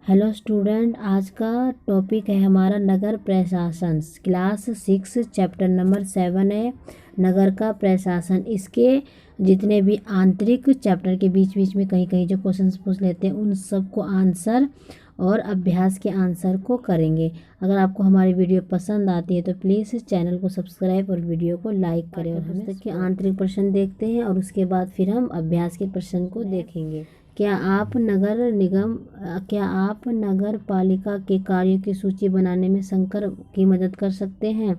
Hello student, आज का topic है हमारा नगर प्रशासन। क्लास 6 चैप्टर नंबर 7 है नगर का प्रशासन। इसके जितने भी आंतरिक चैप्टर के बीच बीच में कहीं कहीं जो क्वेश्चंस पूछ लेते हैं उन सब को आंसर और अभ्यास के आंसर को करेंगे। अगर आपको हमारी वीडियो पसंद आती है तो प्लीज़ चैनल को सब्सक्राइब और वीडियो को लाइक करें। और हम तक के आंतरिक प्रश्न देखते हैं और उसके बाद फिर हम अभ्यास के प्रश्न को देखेंगे। क्या आप नगर पालिका के कार्यों की सूची बनाने में शंकर की मदद कर सकते हैं?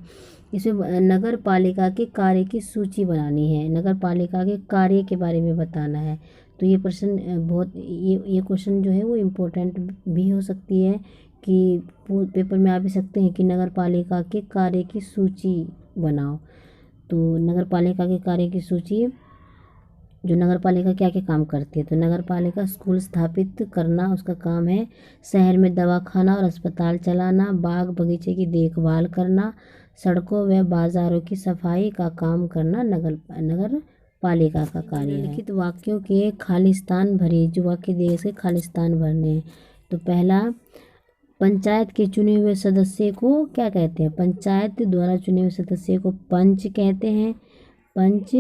इसमें नगर पालिका के कार्य की सूची बनानी है, नगर पालिका के कार्य के बारे में बताना है। तो ये प्रश्न ये क्वेश्चन जो है वो इम्पोर्टेंट भी हो सकती है कि पेपर में आ भी सकते हैं कि नगर पालिका के कार्य की सूची बनाओ। तो नगर पालिका के कार्य की सूची, जो नगर पालिका क्या क्या काम करती है, तो नगर पालिका स्कूल स्थापित करना उसका काम है, शहर में दवाखाना और अस्पताल चलाना, बाग बगीचे की देखभाल करना, सड़कों व बाजारों की सफाई का काम करना नगर पालिका का कार्य है। लिखित वाक्यों के खालिस्तान भरिए, जो वाक्य दिए से खालिस्तान भरने हैं। तो पहला, पंचायत के चुने हुए सदस्य को क्या कहते हैं? पंचायत द्वारा चुने हुए सदस्य को पंच कहते हैं, पंच।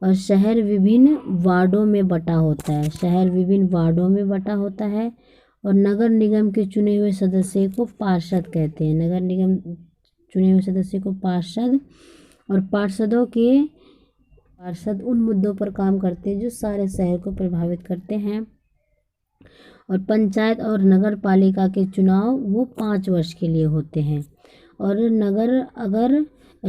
और शहर विभिन्न वार्डों में बटा होता है, शहर विभिन्न वार्डों में बटा होता है। और नगर निगम के चुने हुए सदस्य को पार्षद कहते हैं, नगर निगम चुने हुए सदस्य को पार्षद। और पार्षद उन मुद्दों पर काम करते हैं जो सारे शहर को प्रभावित करते हैं। और पंचायत और नगर पालिका के चुनाव वो 5 वर्ष के लिए होते हैं। और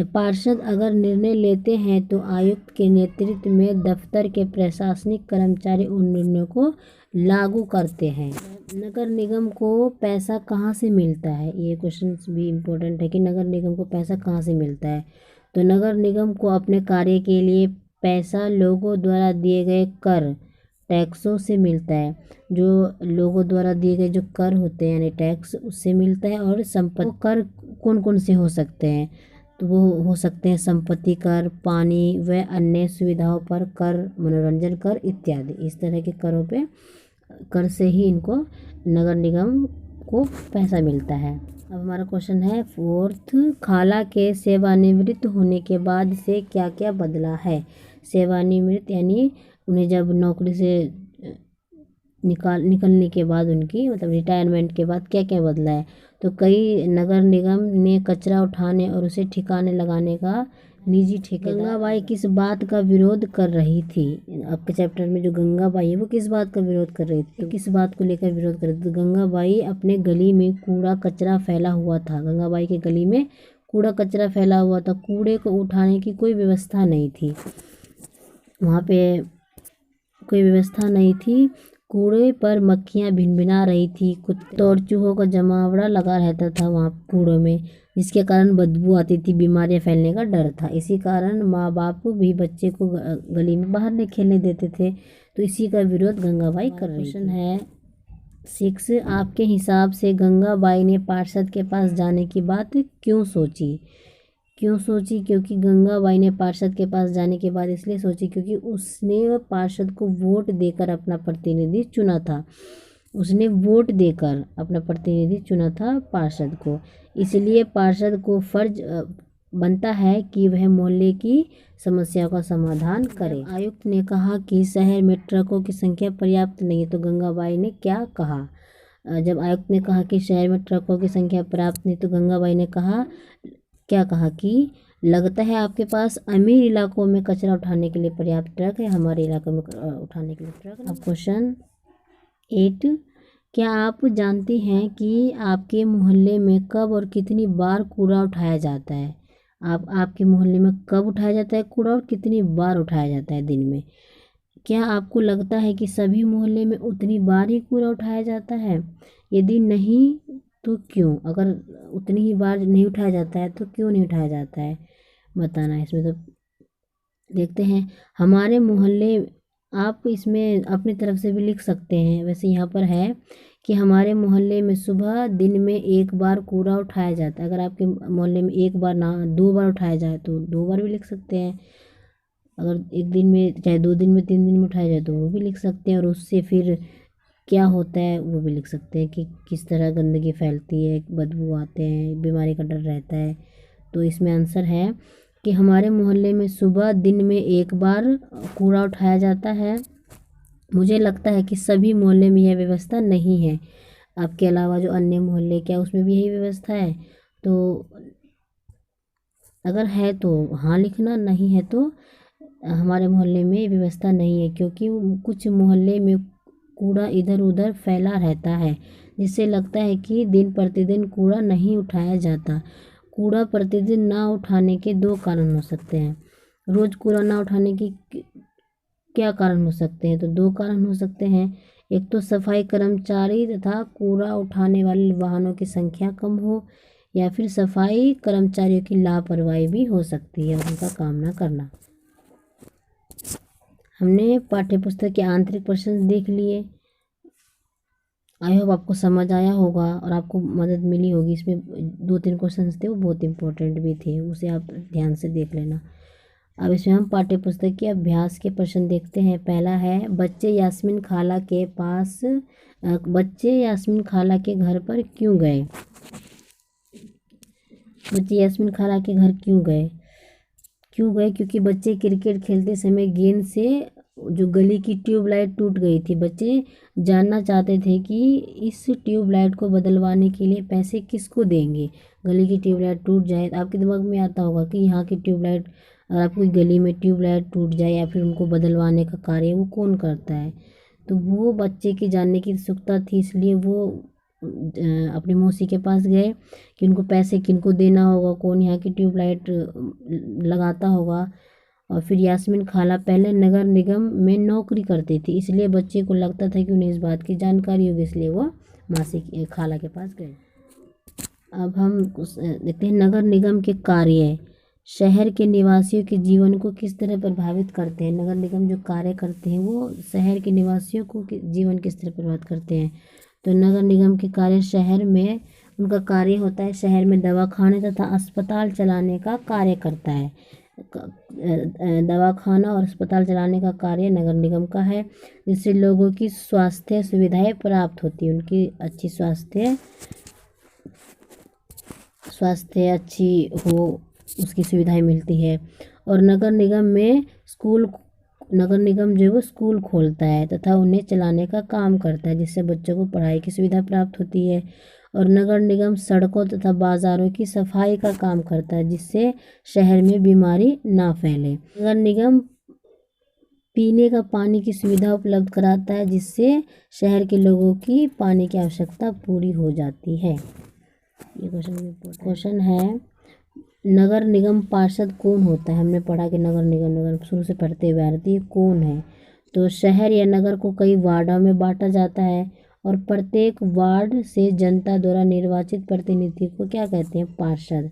पार्षद अगर निर्णय लेते हैं तो आयुक्त के नेतृत्व में दफ्तर के प्रशासनिक कर्मचारी उन निर्णयों को लागू करते हैं। नगर निगम को पैसा कहाँ से मिलता है? ये क्वेश्चन भी इम्पोर्टेंट है कि नगर निगम को पैसा कहाँ से मिलता है। तो नगर निगम को अपने कार्य के लिए पैसा लोगों द्वारा दिए गए कर, टैक्सों से मिलता है। जो लोगों द्वारा दिए गए जो कर होते हैं यानी टैक्स, उससे मिलता है। और संपत्ति कर कौन कौन से हो सकते हैं? तो वो हो सकते हैं संपत्ति कर, पानी व अन्य सुविधाओं पर कर, मनोरंजन कर इत्यादि। इस तरह के करों पे, कर से ही इनको नगर निगम को पैसा मिलता है। अब हमारा क्वेश्चन है 4th, खाला के सेवानिवृत्त होने के बाद से क्या क्या बदला है? सेवानिवृत्त यानी उन्हें जब नौकरी से निकलने के बाद, उनकी मतलब रिटायरमेंट के बाद क्या क्या बदला है? तो कई नगर निगम ने कचरा उठाने और उसे ठिकाने लगाने का निजी ठेकेदार। गंगाबाई किस बात का विरोध कर रही थी? आपके चैप्टर में जो गंगाबाई है वो किस बात का विरोध कर रही थी? तो किस बात को लेकर विरोध कर रही थी? तो गंगाबाई अपने गली में कूड़ा कचरा फैला हुआ था, गंगाबाई के गली में कूड़ा कचरा फैला हुआ था, कूड़े को उठाने की कोई व्यवस्था नहीं थी, वहाँ पे कोई व्यवस्था नहीं थी। कूड़े पर मक्खियाँ भिनभिना रही थी, कुत्ते और चूहों का जमावड़ा लगा रहता था वहाँ कूड़ों में, जिसके कारण बदबू आती थी, बीमारियाँ फैलने का डर था। इसी कारण माँ बाप भी बच्चे को गली में बाहर नहीं खेलने देते थे। तो इसी का विरोध गंगाबाई कर रही थी। क्वेश्चन है 6, आपके हिसाब से गंगाबाई ने पार्षद के पास जाने की बात क्यों सोची? क्योंकि गंगाबाई ने पार्षद के पास जाने के बाद इसलिए सोची क्योंकि उसने पार्षद को वोट देकर अपना प्रतिनिधि चुना था, उसने वोट देकर अपना प्रतिनिधि चुना था पार्षद को। इसलिए पार्षद को फर्ज बनता है कि वह मोहल्ले की समस्याओं का समाधान करे। आयुक्त ने कहा कि शहर में ट्रकों की संख्या पर्याप्त नहीं है, तो गंगाबाई ने क्या कहा? जब आयुक्त ने कहा कि शहर में ट्रकों की संख्या पर्याप्त नहीं, तो गंगाबाई ने क्या कहा कि लगता है आपके पास अमीर इलाकों में कचरा उठाने के लिए पर्याप्त ट्रक है, हमारे इलाकों में उठाने के लिए ट्रक। अब क्वेश्चन 8, क्या आप जानते हैं कि आपके मोहल्ले में कब और कितनी बार कूड़ा उठाया जाता है? आपके मोहल्ले में कब उठाया जाता है कूड़ा और कितनी बार उठाया जाता है दिन में? क्या आपको लगता है कि सभी मोहल्ले में उतनी बार ही कूड़ा उठाया जाता है? यदि नहीं तो क्यों? अगर उतनी ही बार नहीं उठाया जाता है तो क्यों नहीं उठाया जाता है, बताना है इसमें। तो देखते हैं हमारे मोहल्ले, आप इसमें अपनी तरफ से भी लिख सकते हैं। वैसे यहाँ पर है कि हमारे मोहल्ले में सुबह दिन में 1 बार कूड़ा उठाया जाता है। अगर आपके मोहल्ले में 1 बार ना 2 बार उठाया जाए तो 2 बार भी लिख सकते हैं। अगर 1 दिन में, चाहे 2 दिन में, 3 दिन में उठाया जाए तो वो भी लिख सकते हैं। और उससे फिर क्या होता है वो भी लिख सकते हैं कि किस तरह गंदगी फैलती है, बदबू आते हैं, बीमारी का डर रहता है। तो इसमें आंसर है कि हमारे मोहल्ले में सुबह दिन में एक बार कूड़ा उठाया जाता है। मुझे लगता है कि सभी मोहल्ले में यह व्यवस्था नहीं है। आपके अलावा जो अन्य मोहल्ले क्या उसमें भी यही व्यवस्था है? तो अगर है तो हाँ लिखना, नहीं है तो हमारे मोहल्ले में ये व्यवस्था नहीं है, क्योंकि कुछ मोहल्ले में कूड़ा इधर उधर फैला रहता है, जिससे लगता है कि दिन प्रतिदिन कूड़ा नहीं उठाया जाता। कूड़ा प्रतिदिन ना उठाने के दो कारण हो सकते हैं। रोज़ कूड़ा ना उठाने की क्या कारण हो सकते हैं? तो दो कारण हो सकते हैं। एक तो सफाई कर्मचारी तथा कूड़ा उठाने वाले वाहनों की संख्या कम हो, या फिर सफाई कर्मचारियों की लापरवाही भी हो सकती है, उनका काम ना करना। हमने पाठ्यपुस्तक के आंतरिक प्रश्न देख लिए। आई होप आपको समझ आया होगा और आपको मदद मिली होगी। इसमें 2-3 क्वेश्चन थे, वो बहुत इंपॉर्टेंट भी थे, उसे आप ध्यान से देख लेना। अब इसमें हम पाठ्यपुस्तक के अभ्यास के प्रश्न देखते हैं। पहला है, बच्चे यास्मीन खाला के घर पर क्यों गए? बच्चे यास्मीन खाला के घर क्यों गए? क्योंकि बच्चे क्रिकेट खेलते समय गेंद से जो गली की ट्यूबलाइट टूट गई थी। बच्चे जानना चाहते थे कि इस ट्यूबलाइट को बदलवाने के लिए पैसे किसको देंगे। गली की ट्यूबलाइट टूट जाए तो आपके दिमाग में आता होगा कि यहाँ की ट्यूबलाइट, अगर आपकी गली में ट्यूबलाइट टूट जाए या फिर उनको बदलवाने का कार्य वो कौन करता है। तो वो बच्चे की जानने की उत्सुकता थी, इसलिए वो अपनी मौसी के पास गए कि उनको पैसे किनको देना होगा, कौन यहाँ की ट्यूबलाइट लगाता होगा। और फिर यास्मीन खाला पहले नगर निगम में नौकरी करती थी, इसलिए बच्चे को लगता था कि उन्हें इस बात की जानकारी होगी, इसलिए वो खाला के पास गए। अब हम देखते हैं, नगर निगम के कार्य शहर के निवासियों के जीवन को किस तरह प्रभावित करते हैं। नगर निगम जो कार्य करते हैं वो शहर के निवासियों को जीवन किस तरह प्रभावित करते हैं। तो नगर निगम के कार्य शहर में, उनका कार्य होता है शहर में दवाखाने तथा अस्पताल चलाने का कार्य करता है। दवाखाना और अस्पताल चलाने का कार्य नगर निगम का है, जिससे लोगों की स्वास्थ्य सुविधाएं प्राप्त होती है, उनकी अच्छी स्वास्थ्य अच्छी हो, उसकी सुविधाएं मिलती है। और नगर निगम जो है वो स्कूल खोलता है तथा उन्हें चलाने का काम करता है, जिससे बच्चों को पढ़ाई की सुविधा प्राप्त होती है। और नगर निगम सड़कों तथा बाजारों की सफाई का काम करता है, जिससे शहर में बीमारी ना फैले। नगर निगम पीने का पानी की सुविधा उपलब्ध कराता है, जिससे शहर के लोगों की पानी की आवश्यकता पूरी हो जाती है। ये क्वेश्चन है, नगर निगम पार्षद कौन होता है? हमने पढ़ा कि नगर निगम शुरू से पढ़ते हुए आ रही है, कौन है? तो शहर या नगर को कई वार्डों में बांटा जाता है और प्रत्येक वार्ड से जनता द्वारा निर्वाचित प्रतिनिधि को क्या कहते हैं? पार्षद।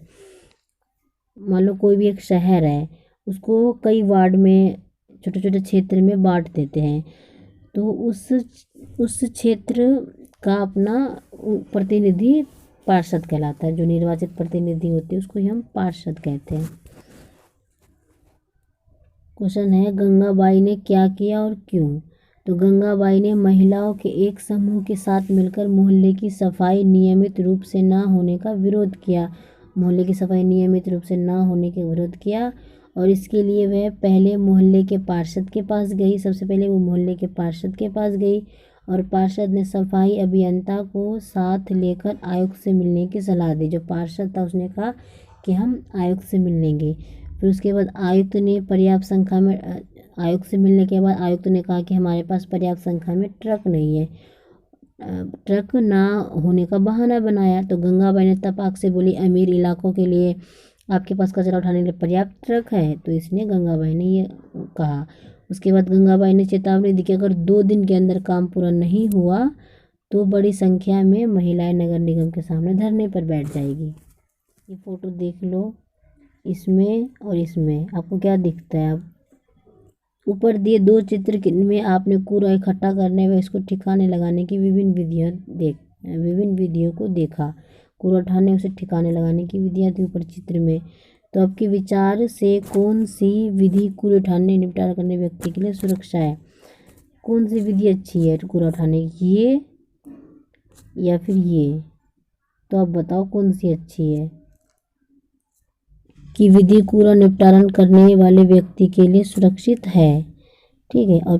मान लो कोई भी एक शहर है, उसको कई वार्ड में, छोटे छोटे क्षेत्र में बांट देते हैं, तो उस क्षेत्र का अपना प्रतिनिधि पार्षद कहलाता है। जो निर्वाचित प्रतिनिधि होते हैं उसको ही हम पार्षद कहते हैं। क्वेश्चन है, गंगाबाई ने क्या किया और क्यों? तो गंगाबाई ने महिलाओं के एक समूह के साथ मिलकर मोहल्ले की सफाई नियमित रूप से ना होने का विरोध किया। मोहल्ले की सफाई नियमित रूप से ना होने के विरोध किया, और इसके लिए वह पहले मोहल्ले के पार्षद के पास गई। सबसे पहले वो मोहल्ले के पार्षद के पास गई और पार्षद ने सफाई अभियंता को साथ लेकर आयुक्त से मिलने की सलाह दी। जो पार्षद था उसने कहा कि हम आयुक्त से मिल लेंगे। फिर उसके बाद आयुक्त से मिलने के बाद आयुक्त ने कहा कि हमारे पास पर्याप्त संख्या में ट्रक नहीं है। ट्रक ना होने का बहाना बनाया। तो गंगाबाई ने तपाक से बोली, अमीर इलाकों के लिए आपके पास कचरा उठाने के लिए पर्याप्त ट्रक है। तो इसने गंगाबाई ने ये कहा। उसके बाद गंगाबाई ने चेतावनी दी कि अगर 2 दिन के अंदर काम पूरा नहीं हुआ तो बड़ी संख्या में महिलाएं नगर निगम के सामने धरने पर बैठ जाएगी। ये फोटो देख लो, इसमें और इसमें आपको क्या दिखता है? अब ऊपर दिए 2 चित्र में आपने कूड़ा इकट्ठा करने व इसको ठिकाने लगाने की विभिन्न विधियों को देखा। कूड़ा उठाने उसे ठिकाने लगाने की विधियाँ थी ऊपर चित्र में। तो आपके विचार से कौन सी विधि कूड़े उठाने निपटारा करने व्यक्ति के लिए सुरक्षा है? कौन सी विधि अच्छी है कूड़ा उठाने की, ये या फिर ये? तो आप बताओ कौन सी अच्छी है। कि विधि कूड़ा निपटारण करने वाले व्यक्ति के लिए सुरक्षित है। ठीक है। और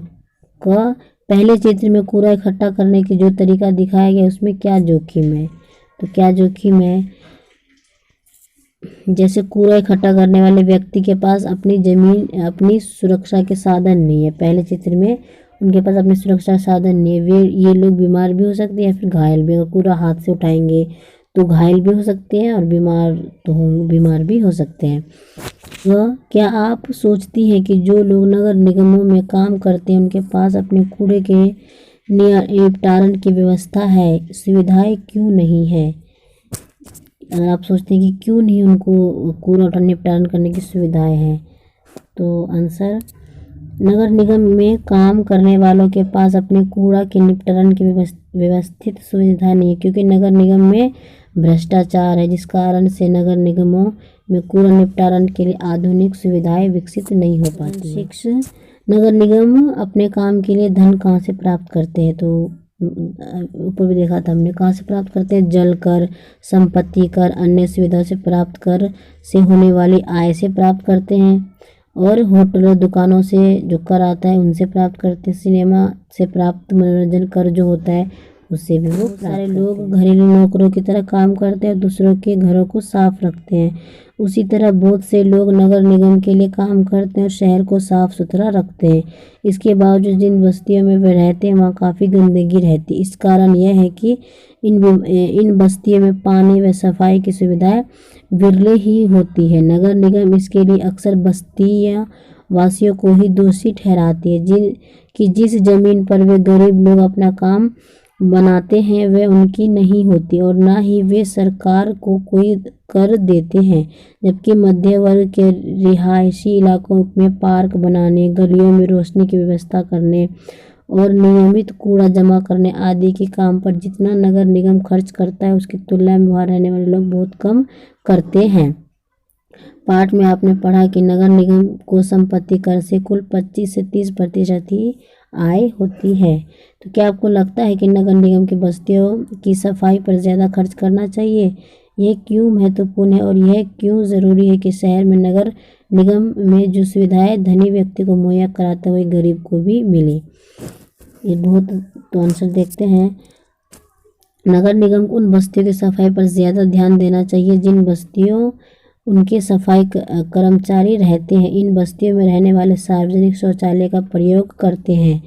क पहले चित्र में कूड़ा इकट्ठा करने की जो तरीका दिखाया गया उसमें क्या जोखिम है। तो क्या जोखिम है, जैसे कूड़ा इकट्ठा करने वाले व्यक्ति के पास अपनी जमीन अपनी सुरक्षा के साधन नहीं है। पहले चित्र में उनके पास अपनी सुरक्षा का साधन नहीं है, ये लोग बीमार भी हो सकते हैं या फिर घायल भी। अगर कूड़ा हाथ से उठाएंगे तो घायल भी हो सकते हैं और बीमार भी हो सकते हैं। वह क्या आप सोचती हैं कि जो लोग नगर निगमों में काम करते हैं उनके पास अपने कूड़े के निपटारण की व्यवस्था है, सुविधाएं क्यों नहीं है? अगर आप सोचते हैं कि क्यों नहीं उनको कूड़ा निपटारण करने की सुविधाएं हैं, तो आंसर, नगर निगम में काम करने वालों के पास अपने कूड़ा के निपटारण की व्यवस्थित सुविधा नहीं है, क्योंकि नगर निगम में भ्रष्टाचार है, जिस कारण से नगर निगमों में कूड़ा निपटारण के लिए आधुनिक सुविधाएं विकसित नहीं हो पाती। 6, नगर निगम अपने काम के लिए धन कहाँ से प्राप्त करते हैं? तो ऊपर भी देखा था हमने, कहाँ से प्राप्त करते हैं? जल कर, संपत्ति कर, अन्य सुविधाओं से प्राप्त कर से होने वाली आय से प्राप्त करते हैं। और होटलों दुकानों से जो कर आता है उनसे प्राप्त करते हैं। सिनेमा से प्राप्त मनोरंजन कर जो होता है उससे भी वो सारे लोग घरेलू नौकरों की तरह काम करते हैं और दूसरों के घरों को साफ रखते हैं। उसी तरह बहुत से लोग नगर निगम के लिए काम करते हैं और शहर को साफ सुथरा रखते हैं। इसके बावजूद जिन बस्तियों में वे रहते हैं वहाँ काफ़ी गंदगी रहती है। इस कारण यह है कि इन बस्तियों में पानी व सफाई की सुविधाएं विरले ही होती है। नगर निगम इसके लिए अक्सर बस्तियाँ वासियों को ही दोषी ठहराती है जिस जमीन पर वे गरीब लोग अपना काम बनाते हैं वह उनकी नहीं होती और ना ही वे सरकार को कोई कर देते हैं। जबकि मध्य वर्ग के रिहायशी इलाकों में पार्क बनाने, गलियों में रोशनी की व्यवस्था करने और नियमित कूड़ा जमा करने आदि के काम पर जितना नगर निगम खर्च करता है उसकी तुलना में वहाँ रहने वाले लोग बहुत कम करते हैं। पाठ में आपने पढ़ा कि नगर निगम को संपत्ति कर से कुल 25 से 30% ही आय होती है। तो क्या आपको लगता है कि नगर निगम की बस्तियों की सफाई पर ज़्यादा खर्च करना चाहिए? यह क्यों महत्वपूर्ण है और यह क्यों ज़रूरी है कि शहर में नगर निगम में जो सुविधाएं धनी व्यक्ति को मुहैया कराते हुए गरीब को भी मिले? ये बहुत, तो आंसर देखते हैं। नगर निगम को उन बस्तियों की सफाई पर ज़्यादा ध्यान देना चाहिए जिन बस्तियों उनके सफाई कर्मचारी रहते हैं। इन बस्तियों में रहने वाले सार्वजनिक शौचालय का प्रयोग करते हैं।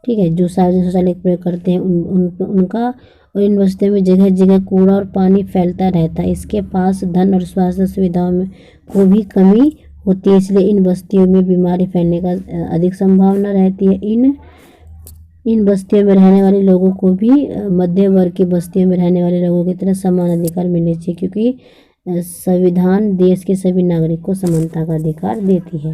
ठीक है, जो सार्वजनिक शौचालय का प्रयोग करते हैं उनका, और इन बस्तियों में जगह जगह कूड़ा और पानी फैलता रहता है। इसके पास धन और स्वास्थ्य सुविधाओं में को भी कमी होती है, इसलिए इन बस्तियों में बीमारी फैलने का अधिक संभावना रहती है। इन बस्तियों में रहने वाले लोगों को भी मध्य वर्ग की बस्तियों में रहने वाले लोगों की तरह समान अधिकार मिलने चाहिए, क्योंकि संविधान देश के सभी नागरिक को समानता का अधिकार देती है।